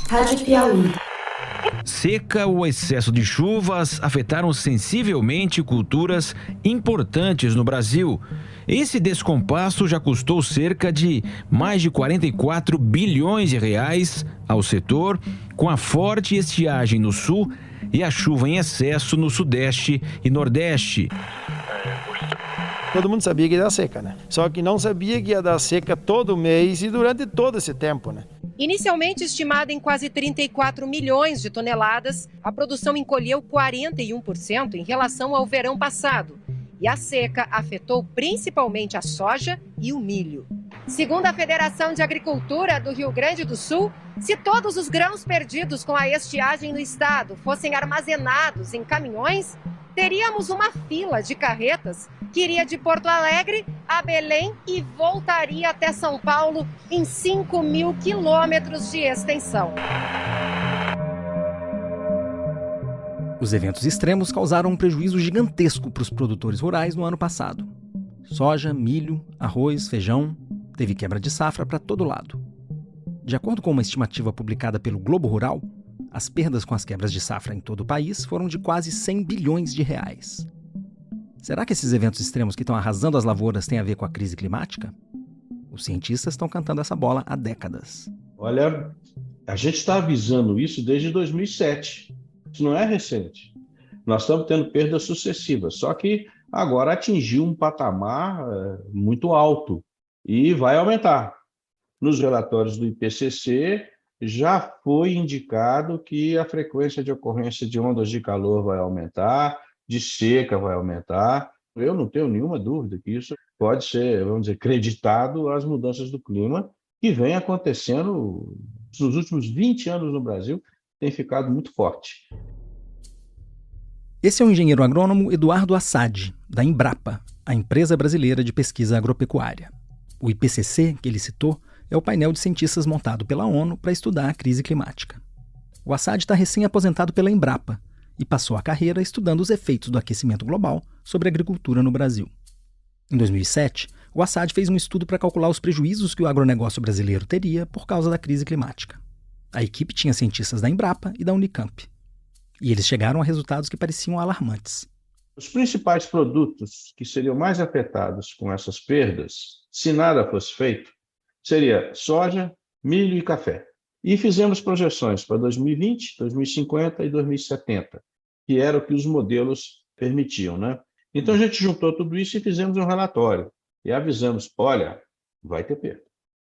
Rádio Piauí. Seca ou excesso de chuvas afetaram sensivelmente culturas importantes no Brasil. Esse descompasso já custou cerca de mais de 44 bilhões de reais ao setor, com a forte estiagem no sul e a chuva em excesso no sudeste e nordeste. Todo mundo sabia que ia dar seca, né? Só que não sabia que ia dar seca todo mês e durante todo esse tempo, né? Inicialmente estimada em quase 34 milhões de toneladas, a produção encolheu 41% em relação ao verão passado. E a seca afetou principalmente a soja e o milho. Segundo a Federação de Agricultura do Rio Grande do Sul, se todos os grãos perdidos com a estiagem no estado fossem armazenados em caminhões, teríamos uma fila de carretas que iria de Porto Alegre a Belém e voltaria até São Paulo em 5.000 quilômetros de extensão. Os eventos extremos causaram um prejuízo gigantesco para os produtores rurais no ano passado. Soja, milho, arroz, feijão, teve quebra de safra para todo lado. De acordo com uma estimativa publicada pelo Globo Rural, as perdas com as quebras de safra em todo o país foram de quase 100 bilhões de reais. Será que esses eventos extremos que estão arrasando as lavouras têm a ver com a crise climática? Os cientistas estão cantando essa bola há décadas. Olha, a gente está avisando isso desde 2007. Isso não é recente. Nós estamos tendo perdas sucessivas, só que agora atingiu um patamar muito alto e vai aumentar. Nos relatórios do IPCC, já foi indicado que a frequência de ocorrência de ondas de calor vai aumentar, de seca vai aumentar. Eu não tenho nenhuma dúvida que isso pode ser, vamos dizer, creditado às mudanças do clima que vem acontecendo nos últimos 20 anos no Brasil, tem ficado muito forte. Esse é o engenheiro agrônomo Eduardo Assad, da Embrapa, a empresa brasileira de pesquisa agropecuária. O IPCC, que ele citou, é o painel de cientistas montado pela ONU para estudar a crise climática. O Assad está recém-aposentado pela Embrapa e passou a carreira estudando os efeitos do aquecimento global sobre a agricultura no Brasil. Em 2007, o Assad fez um estudo para calcular os prejuízos que o agronegócio brasileiro teria por causa da crise climática. A equipe tinha cientistas da Embrapa e da Unicamp. E eles chegaram a resultados que pareciam alarmantes. Os principais produtos que seriam mais afetados com essas perdas, se nada fosse feito, seria soja, milho e café. E fizemos projeções para 2020, 2050 e 2070, que era o que os modelos permitiam, né? Então a gente juntou tudo isso e fizemos um relatório. E avisamos, olha, vai ter perda.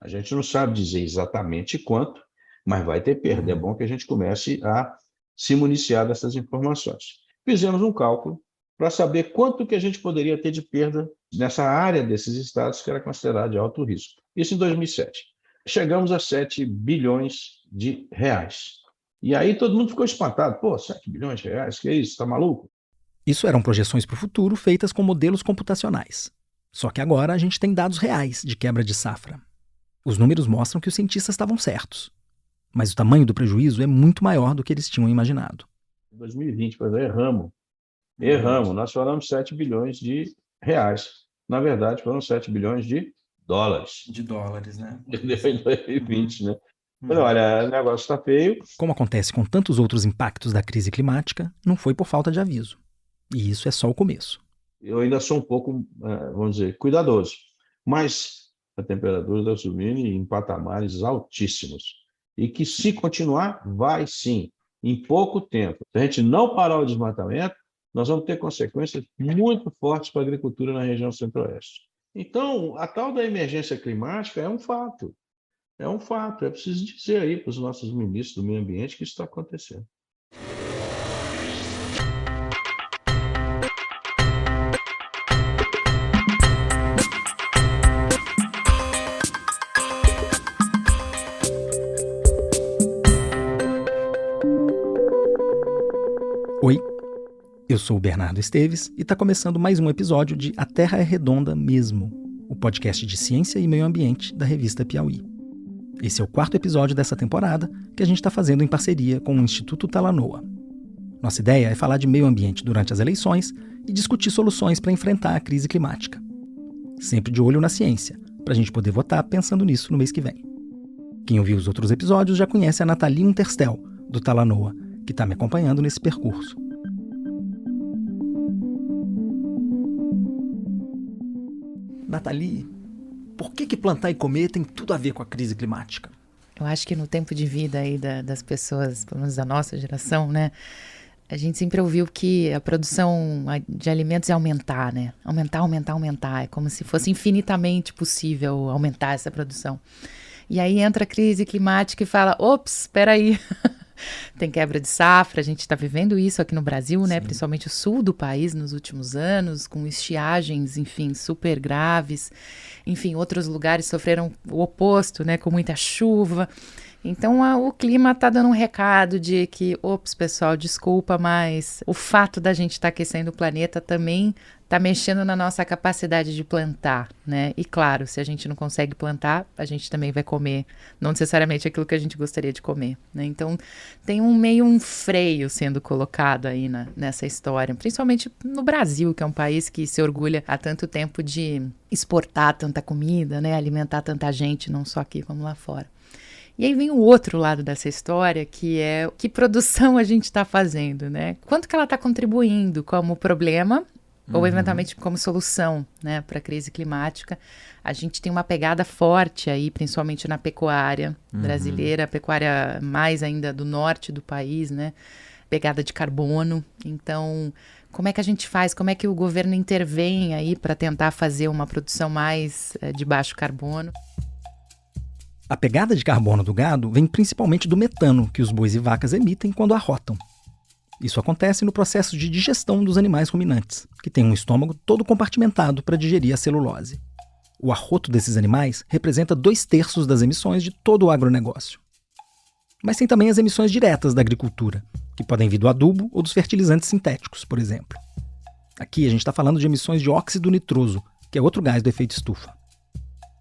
A gente não sabe dizer exatamente quanto, mas vai ter perda. É bom que a gente comece a se municiar dessas informações. Fizemos um cálculo para saber quanto que a gente poderia ter de perda nessa área desses estados que era considerada de alto risco. Isso em 2007. Chegamos a 7 bilhões de reais. E aí todo mundo ficou espantado. Pô, 7 bilhões de reais? Que é isso? Tá maluco? Isso eram projeções para o futuro feitas com modelos computacionais. Só que agora a gente tem dados reais de quebra de safra. Os números mostram que os cientistas estavam certos. Mas o tamanho do prejuízo é muito maior do que eles tinham imaginado. Em 2020, por exemplo, erramos. Nós falamos 7 bilhões de reais. Na verdade, foram 7 bilhões de dólares. De dólares, né? Em 2020, né? Mas olha, o negócio está feio. Como acontece com tantos outros impactos da crise climática, não foi por falta de aviso. E isso é só o começo. Eu ainda sou um pouco, vamos dizer, cuidadoso. Mas a temperatura está subindo em patamares altíssimos. E que, se continuar, vai sim, em pouco tempo. Se a gente não parar o desmatamento, nós vamos ter consequências muito fortes para a agricultura na região centro-oeste. Então, a tal da emergência climática é um fato. É um fato. É preciso dizer aí para os nossos ministros do meio ambiente que isso está acontecendo. Oi, eu sou o Bernardo Esteves e está começando mais um episódio de A Terra é Redonda Mesmo, o podcast de ciência e meio ambiente da revista Piauí. Esse é o 4º episódio dessa temporada que a gente está fazendo em parceria com o Instituto Talanoa. Nossa ideia é falar de meio ambiente durante as eleições e discutir soluções para enfrentar a crise climática. Sempre de olho na ciência, para a gente poder votar pensando nisso no mês que vem. Quem ouviu os outros episódios já conhece a Nathalie Unterstel, do Talanoa, que está me acompanhando nesse percurso. Nathalie, por que plantar e comer tem tudo a ver com a crise climática? Eu acho que no tempo de vida aí das pessoas, pelo menos da nossa geração, né? A gente sempre ouviu que a produção de alimentos ia aumentar, né? Aumentar. É como se fosse infinitamente possível aumentar essa produção. E aí entra a crise climática e fala, ops, espera aí. Tem quebra de safra, a gente está vivendo isso aqui no Brasil, né? Principalmente o sul do país nos últimos anos, com estiagens, enfim, super graves. Enfim, outros lugares sofreram o oposto, né? Com muita chuva. Então, o clima está dando um recado de que, ops, pessoal, desculpa, mas o fato da gente estar aquecendo o planeta também está mexendo na nossa capacidade de plantar, né? E claro, se a gente não consegue plantar, a gente também vai comer, não necessariamente aquilo que a gente gostaria de comer, né? Então, tem meio um freio sendo colocado aí nessa história, principalmente no Brasil, que é um país que se orgulha há tanto tempo de exportar tanta comida, né? Alimentar tanta gente, não só aqui como lá fora. E aí vem o outro lado dessa história, que é que produção a gente está fazendo, né? Quanto que ela está contribuindo como problema ou eventualmente como solução, né, para a crise climática. A gente tem uma pegada forte aí, principalmente na pecuária brasileira, a pecuária mais ainda do norte do país, né? Pegada de carbono. Então, como é que a gente faz? Como é que o governo intervém aí para tentar fazer uma produção mais de baixo carbono? A pegada de carbono do gado vem principalmente do metano que os bois e vacas emitem quando arrotam. Isso acontece no processo de digestão dos animais ruminantes, que têm um estômago todo compartimentado para digerir a celulose. O arroto desses animais representa 2/3 das emissões de todo o agronegócio. Mas tem também as emissões diretas da agricultura, que podem vir do adubo ou dos fertilizantes sintéticos, por exemplo. Aqui a gente está falando de emissões de óxido nitroso, que é outro gás do efeito estufa.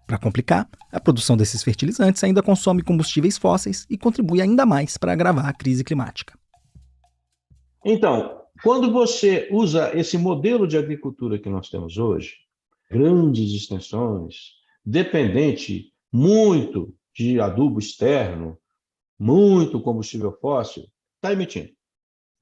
Para complicar, a produção desses fertilizantes ainda consome combustíveis fósseis e contribui ainda mais para agravar a crise climática. Então, quando você usa esse modelo de agricultura que nós temos hoje, grandes extensões, dependente muito de adubo externo, muito combustível fóssil, está emitindo.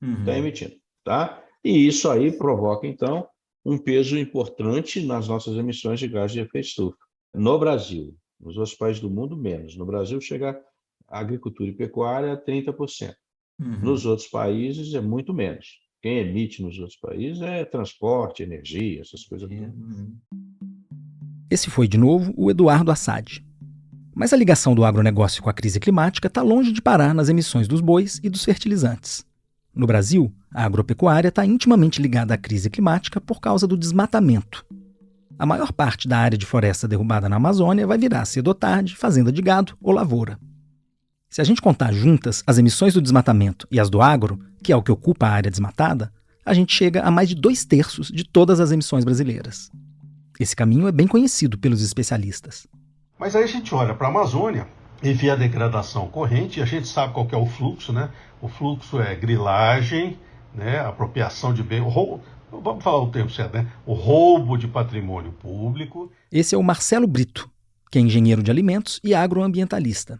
Está emitindo, tá? E isso aí provoca, então, um peso importante nas nossas emissões de gás de efeito estufa. No Brasil, nos outros países do mundo, menos. No Brasil, chega a agricultura e pecuária a 30%. Nos outros países, é muito menos. Quem emite nos outros países é transporte, energia, essas coisas. Esse foi, de novo, o Eduardo Assad. Mas a ligação do agronegócio com a crise climática está longe de parar nas emissões dos bois e dos fertilizantes. No Brasil, a agropecuária está intimamente ligada à crise climática por causa do desmatamento. A maior parte da área de floresta derrubada na Amazônia vai virar, cedo ou tarde, fazenda de gado ou lavoura. Se a gente contar juntas as emissões do desmatamento e as do agro, que é o que ocupa a área desmatada, a gente chega a mais de 2/3 de todas as emissões brasileiras. Esse caminho é bem conhecido pelos especialistas. Mas aí a gente olha para a Amazônia e vê a degradação corrente, e a gente sabe qual que é o fluxo, né? O fluxo é grilagem, né? Apropriação de bem... Vamos falar o termo certo, né? O roubo de patrimônio público. Esse é o Marcelo Brito, que é engenheiro de alimentos e agroambientalista.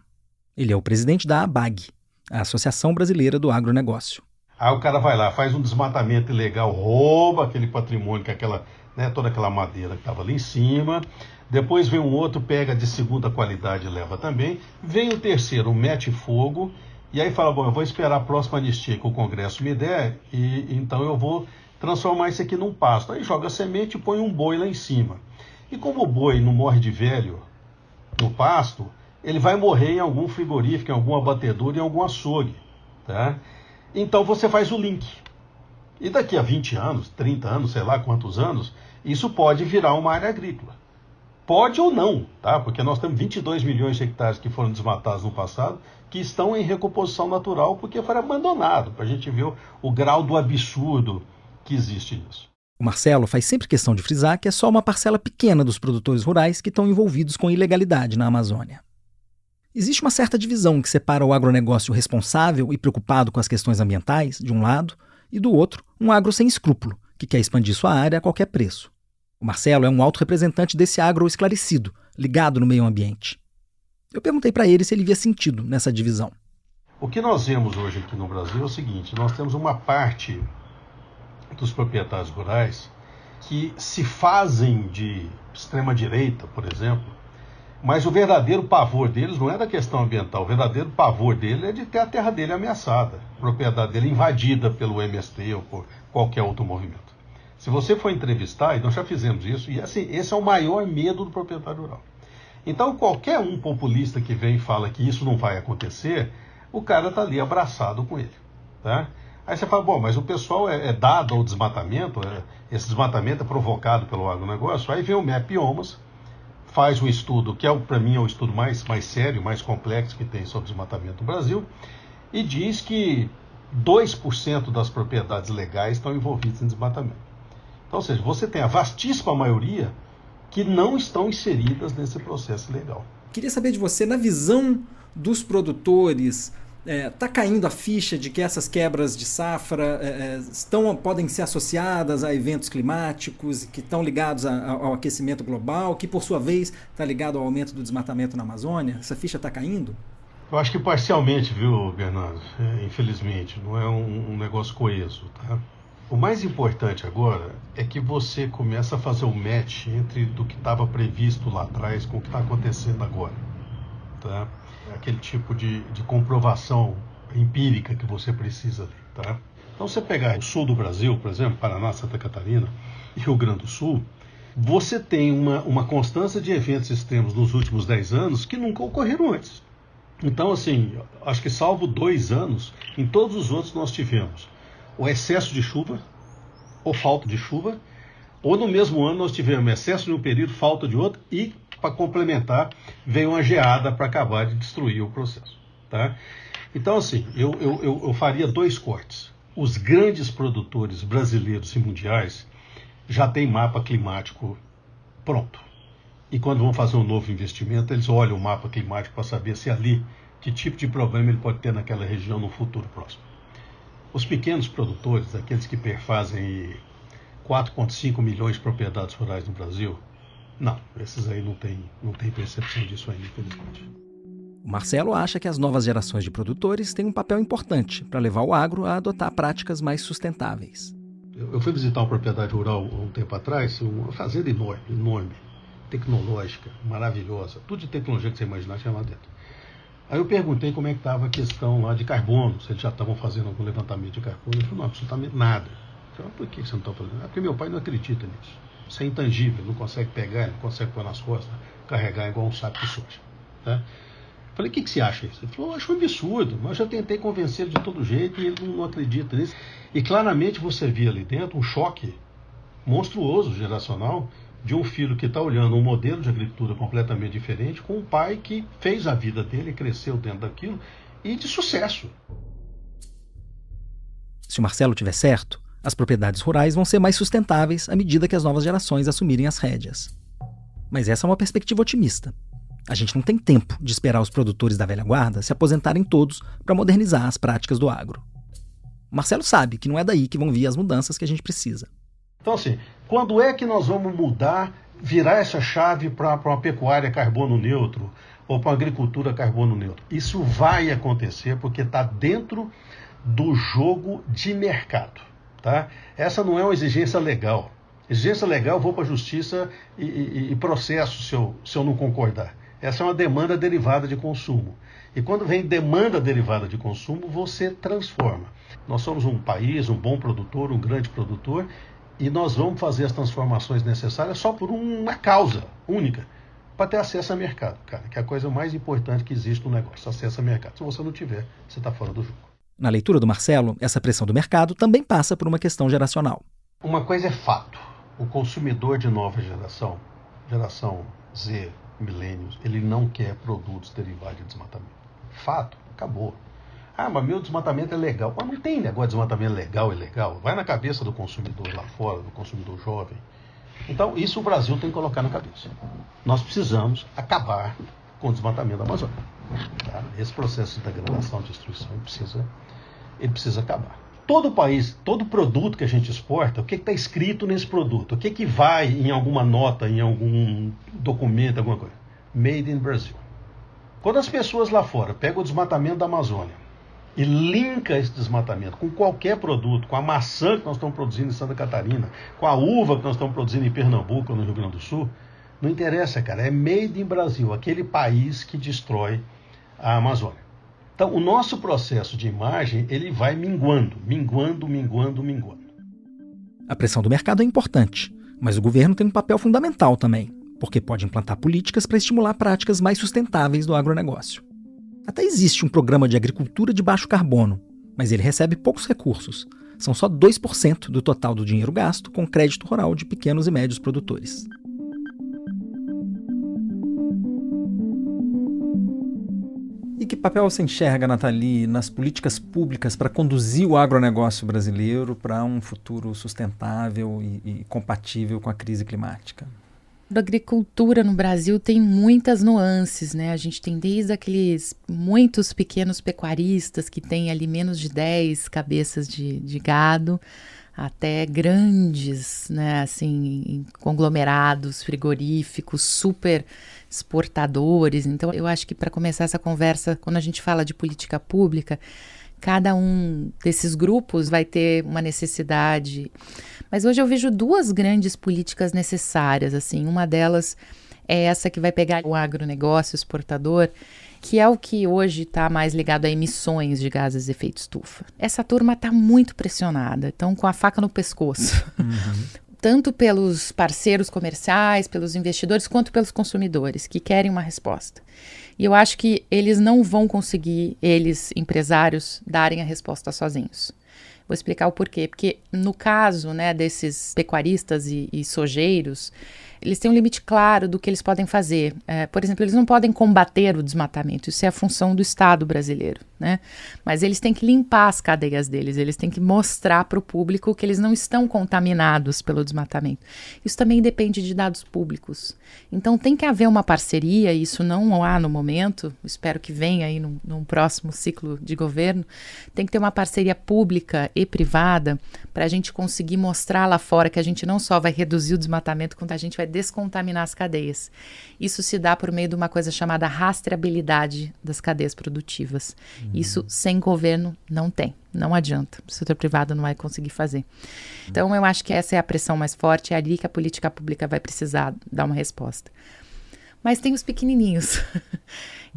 Ele é o presidente da ABAG, a Associação Brasileira do Agronegócio. Aí o cara vai lá, faz um desmatamento ilegal, rouba aquele patrimônio, que é aquela, né, toda aquela madeira que estava ali em cima. Depois vem um outro, pega de segunda qualidade e leva também. Vem o terceiro, mete fogo, e aí fala, bom, eu vou esperar a próxima anistia que o Congresso me der, e então eu vou transformar isso aqui num pasto. Aí joga a semente e põe um boi lá em cima. E como o boi não morre de velho no pasto, ele vai morrer em algum frigorífico, em algum abatedouro, em algum açougue. Tá? Então você faz o link. E daqui a 20 anos, 30 anos, sei lá quantos anos, isso pode virar uma área agrícola. Pode ou não, tá? Porque nós temos 22 milhões de hectares que foram desmatados no passado, que estão em recomposição natural porque foram abandonados, para a gente ver o grau do absurdo que existe nisso. O Marcelo faz sempre questão de frisar que é só uma parcela pequena dos produtores rurais que estão envolvidos com ilegalidade na Amazônia. Existe uma certa divisão que separa o agronegócio responsável e preocupado com as questões ambientais, de um lado, e do outro, um agro sem escrúpulo, que quer expandir sua área a qualquer preço. O Marcelo é um alto representante desse agro esclarecido, ligado no meio ambiente. Eu perguntei para ele se ele via sentido nessa divisão. O que nós vemos hoje aqui no Brasil é o seguinte: nós temos uma parte dos proprietários rurais que se fazem de extrema-direita, por exemplo, mas o verdadeiro pavor deles não é da questão ambiental, o verdadeiro pavor dele é de ter a terra dele ameaçada, a propriedade dele invadida pelo MST ou por qualquer outro movimento. Se você for entrevistar, e nós já fizemos isso, e assim, esse é o maior medo do proprietário rural. Então, qualquer um populista que vem e fala que isso não vai acontecer, o cara está ali abraçado com ele, tá? Aí você fala, bom, mas o pessoal é dado ao desmatamento, esse desmatamento é provocado pelo agronegócio. Aí vem o MEP-IOMAS, faz um estudo, que para mim é o estudo mais sério, mais complexo que tem sobre desmatamento no Brasil, e diz que 2% das propriedades legais estão envolvidas em desmatamento. Então, ou seja, você tem a vastíssima maioria que não estão inseridas nesse processo legal. Queria saber de você, na visão dos produtores, está caindo a ficha de que essas quebras de safra podem ser associadas a eventos climáticos que estão ligados ao aquecimento global, que por sua vez está ligado ao aumento do desmatamento na Amazônia? Essa ficha está caindo? Eu acho que parcialmente, viu, Bernardo? Infelizmente, não é um negócio coeso, tá? O mais importante agora é que você começa a fazer o match entre do que estava previsto lá atrás com o que está acontecendo agora, tá? Aquele tipo de comprovação empírica que você precisa ali, tá? Então, você pegar o sul do Brasil, por exemplo, Paraná, Santa Catarina e Rio Grande do Sul, você tem uma constância de eventos extremos nos últimos 10 anos que nunca ocorreram antes. Então, assim, acho que salvo 2 anos, em todos os outros nós tivemos o excesso de chuva, ou falta de chuva, ou no mesmo ano nós tivemos excesso de um período, falta de outro, e, para complementar, veio uma geada para acabar de destruir o processo, tá? Então, assim, eu faria 2 cortes. Os grandes produtores brasileiros e mundiais já têm mapa climático pronto. E quando vão fazer um novo investimento, eles olham o mapa climático para saber se ali, que tipo de problema ele pode ter naquela região no futuro próximo. Os pequenos produtores, aqueles que perfazem 4,5 milhões de propriedades rurais no Brasil, não, esses aí não tem percepção disso ainda, infelizmente. O Marcelo acha que as novas gerações de produtores têm um papel importante para levar o agro a adotar práticas mais sustentáveis. Eu fui visitar uma propriedade rural há um tempo atrás, uma fazenda enorme, tecnológica, maravilhosa, tudo de tecnologia que você imaginar tinha lá dentro. Aí eu perguntei como é que estava a questão lá de carbono, se eles já estavam fazendo algum levantamento de carbono. Ele falou, não, absolutamente nada. Eu falei, por que você não está fazendo? Porque meu pai não acredita nisso. Isso é intangível, não consegue pegar, não consegue pôr nas costas, carregar igual um saco de soja. Tá? Eu falei, o que você acha disso? Ele falou, eu acho um absurdo, mas eu já tentei convencer ele de todo jeito e ele não acredita nisso. E claramente você via ali dentro um choque monstruoso, geracional, de um filho que está olhando um modelo de agricultura completamente diferente, com um pai que fez a vida dele, cresceu dentro daquilo, e de sucesso. Se o Marcelo tiver certo, as propriedades rurais vão ser mais sustentáveis à medida que as novas gerações assumirem as rédeas. Mas essa é uma perspectiva otimista. A gente não tem tempo de esperar os produtores da velha guarda se aposentarem todos para modernizar as práticas do agro. O Marcelo sabe que não é daí que vão vir as mudanças que a gente precisa. Então, assim, quando é que nós vamos mudar, virar essa chave para uma pecuária carbono neutro ou para uma agricultura carbono neutro? Isso vai acontecer porque está dentro do jogo de mercado, tá? Essa não é uma exigência legal. Exigência legal, eu vou para a justiça e processo se eu não concordar. Essa é uma demanda derivada de consumo. E quando vem demanda derivada de consumo, você transforma. Nós somos um país, um bom produtor, um grande produtor, e nós vamos fazer as transformações necessárias só por uma causa única, para ter acesso a mercado, cara, que é a coisa mais importante que existe no negócio, acesso a mercado. Se você não tiver, você está fora do jogo. Na leitura do Marcelo, essa pressão do mercado também passa por uma questão geracional. Uma coisa é fato, o consumidor de nova geração Z, milênios, ele não quer produtos derivados de desmatamento. Fato, acabou. Ah, mas meu desmatamento é legal. Mas não tem negócio de desmatamento legal e ilegal. Vai na cabeça do consumidor lá fora, do consumidor jovem. Então, isso o Brasil tem que colocar na cabeça. Nós precisamos acabar com o desmatamento da Amazônia. Tá? Esse processo de degradação, de destruição, ele precisa acabar. Todo país, todo produto que a gente exporta, o que está escrito nesse produto? O que vai em alguma nota, em algum documento, alguma coisa? Made in Brazil. Quando as pessoas lá fora pegam o desmatamento da Amazônia e linka esse desmatamento com qualquer produto, com a maçã que nós estamos produzindo em Santa Catarina, com a uva que nós estamos produzindo em Pernambuco, no Rio Grande do Sul, não interessa, cara, é made in Brasil, aquele país que destrói a Amazônia. Então, o nosso processo de imagem, ele vai minguando. A pressão do mercado é importante, mas o governo tem um papel fundamental também, porque pode implantar políticas para estimular práticas mais sustentáveis do agronegócio. Até existe um programa de agricultura de baixo carbono, mas ele recebe poucos recursos. São só 2% do total do dinheiro gasto com crédito rural de pequenos e médios produtores. E que papel você enxerga, Nathalie, nas políticas públicas para conduzir o agronegócio brasileiro para um futuro sustentável e compatível com a crise climática? A agricultura no Brasil tem muitas nuances, né? A gente tem desde aqueles muitos pequenos pecuaristas que têm ali menos de 10 cabeças de gado, até grandes, né, assim, conglomerados frigoríficos, super exportadores. Então, eu acho que para começar essa conversa, quando a gente fala de política pública, cada um desses grupos vai ter uma necessidade. Mas hoje eu vejo duas grandes políticas necessárias, assim. Uma delas é essa que vai pegar o agronegócio exportador, que é o que hoje está mais ligado a emissões de gases de efeito estufa. Essa turma está muito pressionada, estão com a faca no pescoço. Tanto pelos parceiros comerciais, pelos investidores, quanto pelos consumidores, que querem uma resposta. E eu acho que eles não vão conseguir, eles, empresários, darem a resposta sozinhos. Vou explicar o porquê. Porque no caso, né, desses pecuaristas e sojeiros, eles têm um limite claro do que eles podem fazer. Por exemplo, eles não podem combater o desmatamento. Isso é a função do Estado brasileiro, né? Mas eles têm que limpar as cadeias deles. Eles têm que mostrar para o público que eles não estão contaminados pelo desmatamento. Isso também depende de dados públicos. Então tem que haver uma parceria. Isso não há no momento. Espero que venha aí num próximo ciclo de governo. Tem que ter uma parceria pública e privada para a gente conseguir mostrar lá fora que a gente não só vai reduzir o desmatamento, quanto a gente vai descontaminar as cadeias. Isso se dá por meio de uma coisa chamada rastreabilidade das cadeias produtivas. Isso sem governo não tem, não adianta. O setor privado não vai conseguir fazer. Então eu acho que essa é a pressão mais forte, é ali que a política pública vai precisar dar uma resposta. Mas tem os pequenininhos.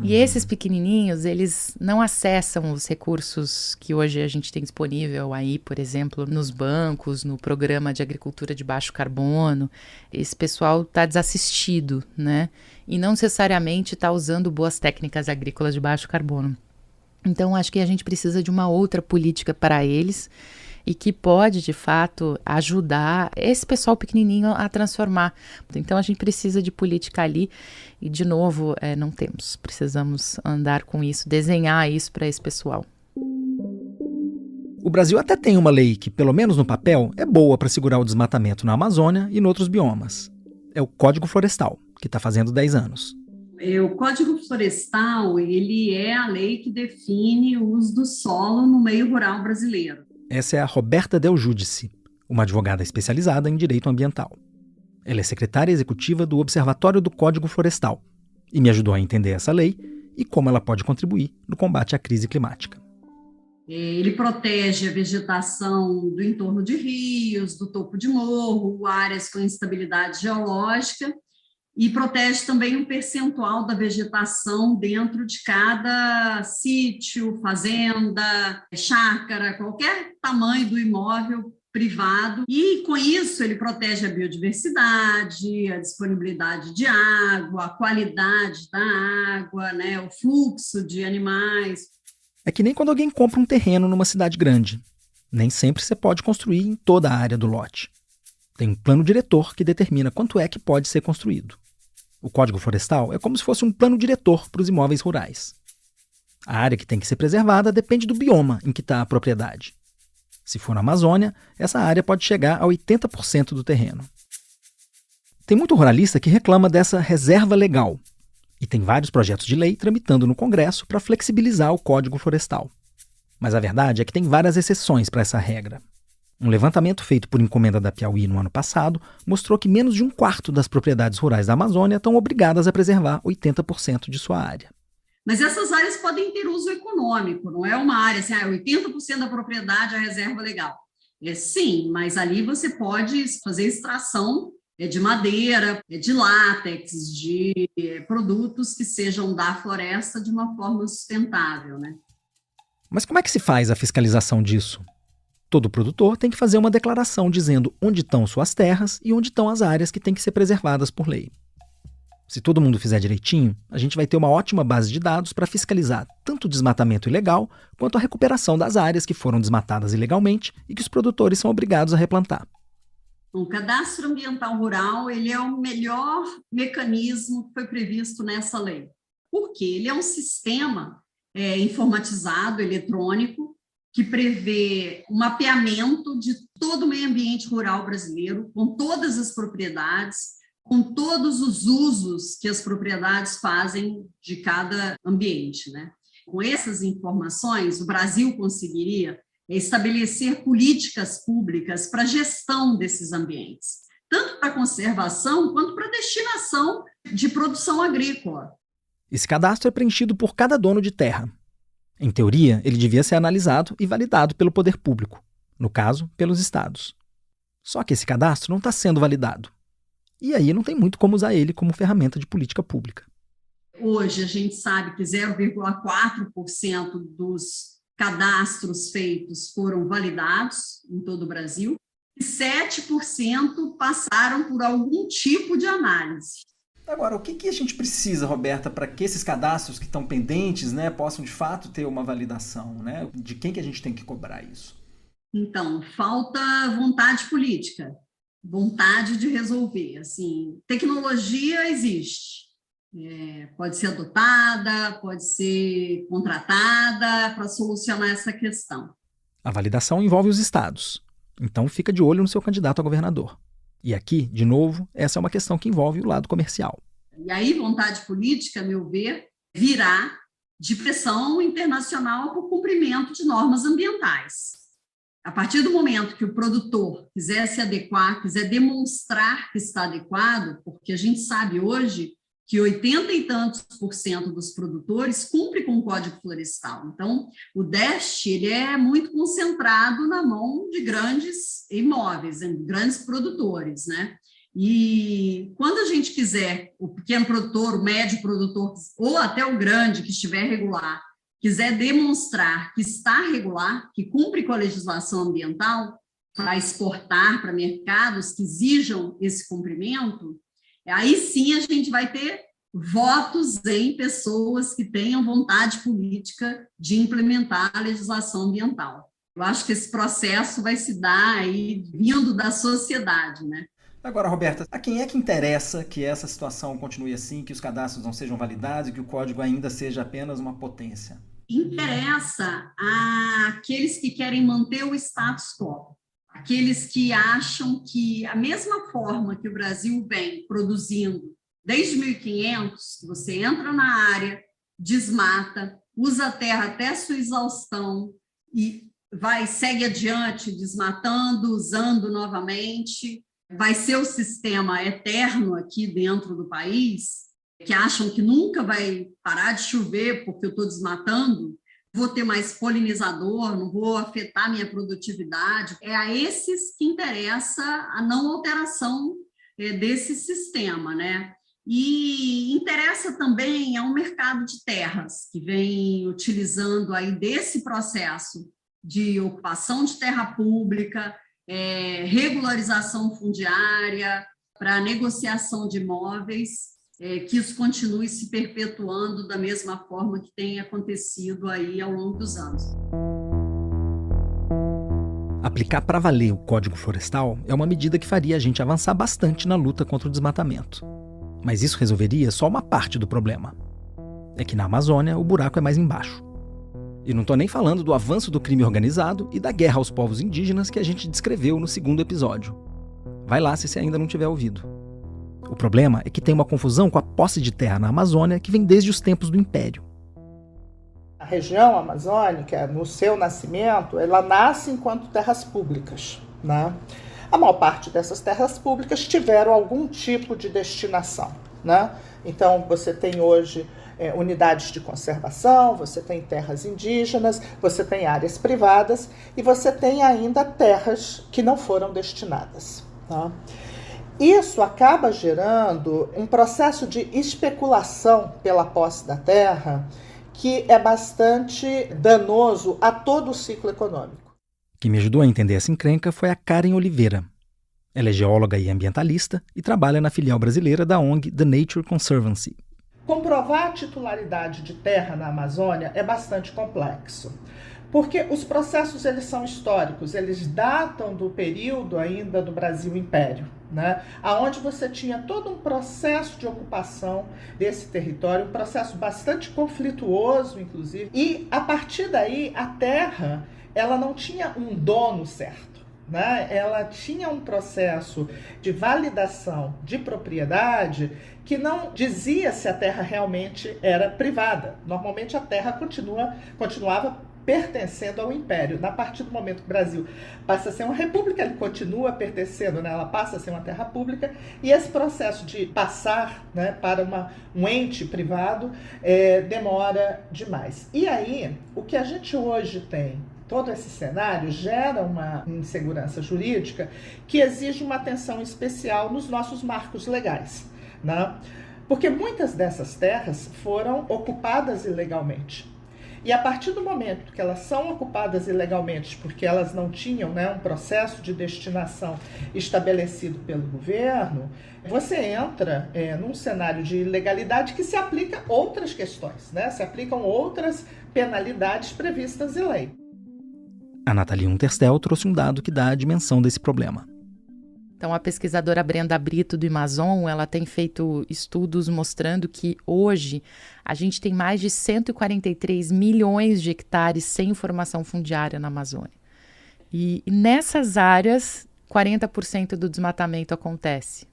E esses pequenininhos, eles não acessam os recursos que hoje a gente tem disponível aí, por exemplo, nos bancos, no programa de agricultura de baixo carbono. Esse pessoal está desassistido, né? E não necessariamente está usando boas técnicas agrícolas de baixo carbono. Então, acho que a gente precisa de uma outra política para eles e que pode, de fato, ajudar esse pessoal pequenininho a transformar. Então, a gente precisa de política ali e, de novo, não temos. Precisamos andar com isso, desenhar isso para esse pessoal. O Brasil até tem uma lei que, pelo menos no papel, é boa para segurar o desmatamento na Amazônia e em outros biomas. É o Código Florestal, que está fazendo 10 anos. O Código Florestal, ele é a lei que define o uso do solo no meio rural brasileiro. Essa é a Roberta Del Giudice, uma advogada especializada em direito ambiental. Ela é secretária executiva do Observatório do Código Florestal e me ajudou a entender essa lei e como ela pode contribuir no combate à crise climática. Ele protege a vegetação do entorno de rios, do topo de morro, áreas com instabilidade geológica, e protege também um percentual da vegetação dentro de cada sítio, fazenda, chácara, qualquer tamanho do imóvel privado. E, com isso, ele protege a biodiversidade, a disponibilidade de água, a qualidade da água, né, o fluxo de animais. É que nem quando alguém compra um terreno numa cidade grande. Nem sempre você pode construir em toda a área do lote. Tem um plano diretor que determina quanto é que pode ser construído. O Código Florestal é como se fosse um plano diretor para os imóveis rurais. A área que tem que ser preservada depende do bioma em que está a propriedade. Se for na Amazônia, essa área pode chegar a 80% do terreno. Tem muito ruralista que reclama dessa reserva legal, e tem vários projetos de lei tramitando no Congresso para flexibilizar o Código Florestal. Mas a verdade é que tem várias exceções para essa regra. Um levantamento feito por encomenda da Piauí no ano passado mostrou que menos de 1/4 das propriedades rurais da Amazônia estão obrigadas a preservar 80% de sua área. Mas essas áreas podem ter uso econômico, não é uma área assim, 80% da propriedade é reserva legal. Sim, mas ali você pode fazer extração de madeira, de látex, de produtos que sejam da floresta de uma forma sustentável, né? Mas como é que se faz a fiscalização disso? Todo produtor tem que fazer uma declaração dizendo onde estão suas terras e onde estão as áreas que têm que ser preservadas por lei. Se todo mundo fizer direitinho, a gente vai ter uma ótima base de dados para fiscalizar tanto o desmatamento ilegal quanto a recuperação das áreas que foram desmatadas ilegalmente e que os produtores são obrigados a replantar. O cadastro ambiental rural ele é o melhor mecanismo que foi previsto nessa lei. Por quê? Ele é um sistema informatizado, eletrônico, que prevê um mapeamento de todo o meio ambiente rural brasileiro, com todas as propriedades, com todos os usos que as propriedades fazem de cada ambiente, né? Com essas informações, o Brasil conseguiria estabelecer políticas públicas para a gestão desses ambientes, tanto para conservação quanto para destinação de produção agrícola. Esse cadastro é preenchido por cada dono de terra. Em teoria, ele devia ser analisado e validado pelo poder público, no caso, pelos estados. Só que esse cadastro não está sendo validado. E aí não tem muito como usar ele como ferramenta de política pública. Hoje a gente sabe que 0,4% dos cadastros feitos foram validados em todo o Brasil e 7% passaram por algum tipo de análise. Agora, o que a gente precisa, Roberta, para que esses cadastros que estão pendentes, né, possam de fato ter uma validação, né? De quem que a gente tem que cobrar isso? Então, falta vontade política. Vontade de resolver, assim, tecnologia existe, pode ser adotada, pode ser contratada para solucionar essa questão. A validação envolve os estados, então fica de olho no seu candidato a governador. E aqui, de novo, essa é uma questão que envolve o lado comercial. E aí, vontade política, a meu ver, virá de pressão internacional por cumprimento de normas ambientais. A partir do momento que o produtor quiser se adequar, quiser demonstrar que está adequado, porque a gente sabe hoje que 80 e tantos % dos produtores cumprem com o Código Florestal. Então, o déficit ele é muito concentrado na mão de grandes imóveis, grandes produtores, né? E quando a gente quiser, o pequeno produtor, o médio produtor, ou até o grande que estiver regular, quiser demonstrar que está regular, que cumpre com a legislação ambiental, para exportar para mercados que exijam esse cumprimento, aí sim a gente vai ter votos em pessoas que tenham vontade política de implementar a legislação ambiental. Eu acho que esse processo vai se dar aí vindo da sociedade, né? Agora, Roberta, a quem é que interessa que essa situação continue assim, que os cadastros não sejam validados e que o código ainda seja apenas uma potência? Interessa àqueles que querem manter o status quo, aqueles que acham que a mesma forma que o Brasil vem produzindo desde 1500, que você entra na área, desmata, usa a terra até sua exaustão e segue adiante desmatando, usando novamente, vai ser o sistema eterno aqui dentro do país, que acham que nunca vai parar de chover porque eu estou desmatando, vou ter mais polinizador, não vou afetar minha produtividade. É a esses que interessa a não alteração desse sistema, né? E interessa também ao mercado de terras, que vem utilizando aí desse processo de ocupação de terra pública, regularização fundiária, para negociação de imóveis, que isso continue se perpetuando da mesma forma que tem acontecido aí ao longo dos anos. Aplicar para valer o Código Florestal é uma medida que faria a gente avançar bastante na luta contra o desmatamento. Mas isso resolveria só uma parte do problema. É que na Amazônia o buraco é mais embaixo. E não estou nem falando do avanço do crime organizado e da guerra aos povos indígenas que a gente descreveu no 2º episódio. Vai lá se você ainda não tiver ouvido. O problema é que tem uma confusão com a posse de terra na Amazônia que vem desde os tempos do Império. A região amazônica, no seu nascimento, ela nasce enquanto terras públicas, né? A maior parte dessas terras públicas tiveram algum tipo de destinação, né? Então, você tem hoje unidades de conservação, você tem terras indígenas, você tem áreas privadas e você tem ainda terras que não foram destinadas. Tá? Isso acaba gerando um processo de especulação pela posse da terra que é bastante danoso a todo o ciclo econômico. Quem me ajudou a entender essa encrenca foi a Karen Oliveira. Ela é geóloga e ambientalista e trabalha na filial brasileira da ONG The Nature Conservancy. Comprovar a titularidade de terra na Amazônia é bastante complexo, porque os processos eles são históricos, eles datam do período ainda do Brasil Império, né? Onde você tinha todo um processo de ocupação desse território, um processo bastante conflituoso, inclusive, e a partir daí a terra ela não tinha um dono certo. Né? Ela tinha um processo de validação de propriedade que não dizia se a terra realmente era privada. Normalmente a terra continuava pertencendo ao Império. A partir do momento que o Brasil passa a ser uma república, ele continua pertencendo, né? Ela passa a ser uma terra pública, e esse processo de passar, né, para um ente privado demora demais. E aí, o que a gente hoje tem, todo esse cenário gera uma insegurança jurídica que exige uma atenção especial nos nossos marcos legais, né? Porque muitas dessas terras foram ocupadas ilegalmente. E a partir do momento que elas são ocupadas ilegalmente, porque elas não tinham, né, um processo de destinação estabelecido pelo governo, você entra num cenário de ilegalidade que se aplica outras questões, né? Se aplicam outras penalidades previstas em lei. A Nathalie Unterstel trouxe um dado que dá a dimensão desse problema. Então, a pesquisadora Brenda Brito do Amazon, ela tem feito estudos mostrando que hoje a gente tem mais de 143 milhões de hectares sem formação fundiária na Amazônia. E nessas áreas, 40% do desmatamento acontece.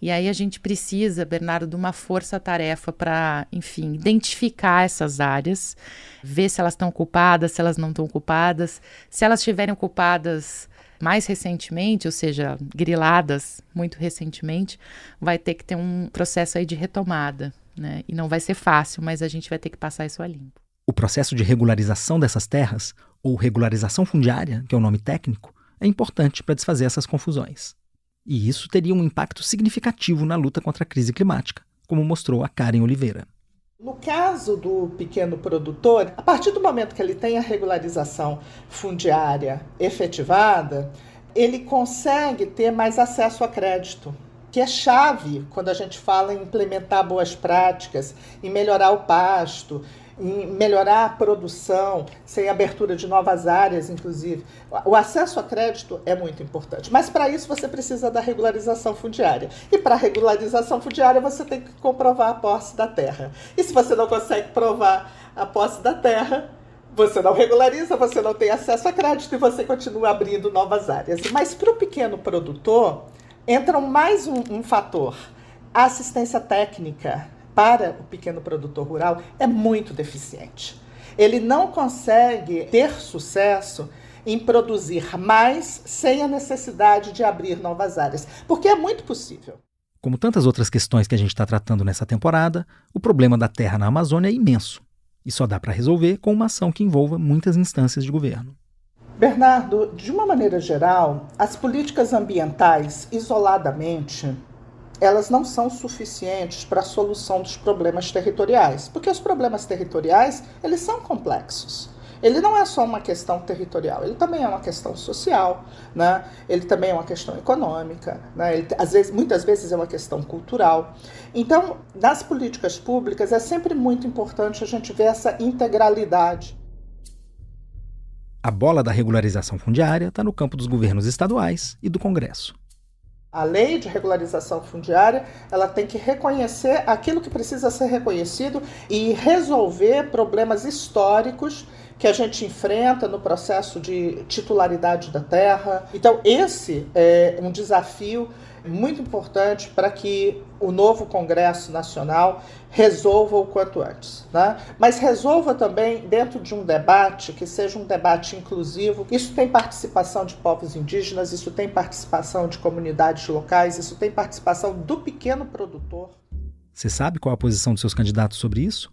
E aí a gente precisa, Bernardo, de uma força-tarefa para, enfim, identificar essas áreas, ver se elas estão ocupadas, se elas não estão ocupadas. Se elas estiverem ocupadas mais recentemente, ou seja, griladas muito recentemente, vai ter que ter um processo aí de retomada, né? E não vai ser fácil, mas a gente vai ter que passar isso a limpo. O processo de regularização dessas terras, ou regularização fundiária, que é o nome técnico, é importante para desfazer essas confusões. E isso teria um impacto significativo na luta contra a crise climática, como mostrou a Karen Oliveira. No caso do pequeno produtor, a partir do momento que ele tem a regularização fundiária efetivada, ele consegue ter mais acesso a crédito, que é chave quando a gente fala em implementar boas práticas, em melhorar o pasto, em melhorar a produção, sem abertura de novas áreas, inclusive. O acesso a crédito é muito importante, mas para isso você precisa da regularização fundiária. E para a regularização fundiária você tem que comprovar a posse da terra. E se você não consegue provar a posse da terra, você não regulariza, você não tem acesso a crédito e você continua abrindo novas áreas. Mas para o pequeno produtor, entra mais um fator, a assistência técnica para o pequeno produtor rural é muito deficiente. Ele não consegue ter sucesso em produzir mais sem a necessidade de abrir novas áreas, porque é muito possível. Como tantas outras questões que a gente está tratando nessa temporada, o problema da terra na Amazônia é imenso e só dá para resolver com uma ação que envolva muitas instâncias de governo. Bernardo, de uma maneira geral, as políticas ambientais, isoladamente, elas não são suficientes para a solução dos problemas territoriais, porque os problemas territoriais, eles são complexos. Ele não é só uma questão territorial, ele também é uma questão social, né? Ele também é uma questão econômica, né? Muitas vezes é uma questão cultural. Então, nas políticas públicas, é sempre muito importante a gente ver essa integralidade. A bola da regularização fundiária está no campo dos governos estaduais e do Congresso. A lei de regularização fundiária, ela tem que reconhecer aquilo que precisa ser reconhecido e resolver problemas históricos que a gente enfrenta no processo de titularidade da terra. Então, esse é um desafio muito importante para que o novo Congresso Nacional resolva o quanto antes, né? Mas resolva também dentro de um debate que seja um debate inclusivo. Isso tem participação de povos indígenas, isso tem participação de comunidades locais, isso tem participação do pequeno produtor. Você sabe qual a posição dos seus candidatos sobre isso?